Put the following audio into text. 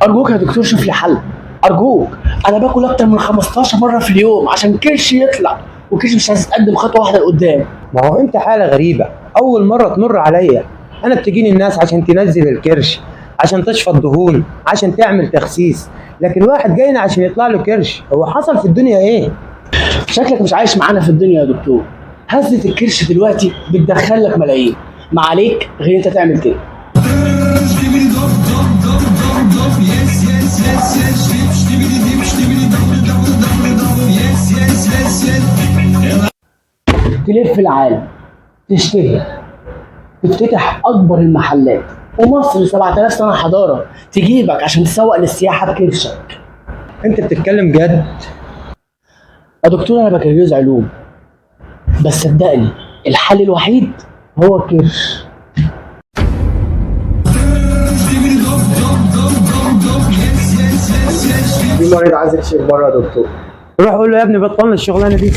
ارجوك يا دكتور شوف لي حل، ارجوك. انا باكل اكتر من 15 مره في اليوم عشان كرشي يطلع، وكرشي مش عايز يتقدم خطوه واحده لقدام. ما هو انت حالة غريبة، اول مرة تمر عليا. انا بتجيني الناس عشان تنزل الكرش، عشان تشفط دهون، عشان تعمل تخسيس، لكن واحد جاينا عشان يطلع له كرش. هو حصل في الدنيا ايه؟ شكلك مش عايش معانا في الدنيا يا دكتور. هزة الكرش دلوقتي بتدخل لك ملايين، ما عليك غير انت تعمل كده. تلف العالم، تشتهر، تفتتح اكبر المحلات، ومصر 7000 سنه حضاره تجيبك عشان تسوق للسياحه بكرشك. انت بتتكلم جد؟ يا دكتور انا بكالوريوس علوم، بس صدقني الحل الوحيد هو الكرش. في مريض عايز يكشف بره يا دكتور. روح قول له يا ابني بطلنا الشغلانه دي.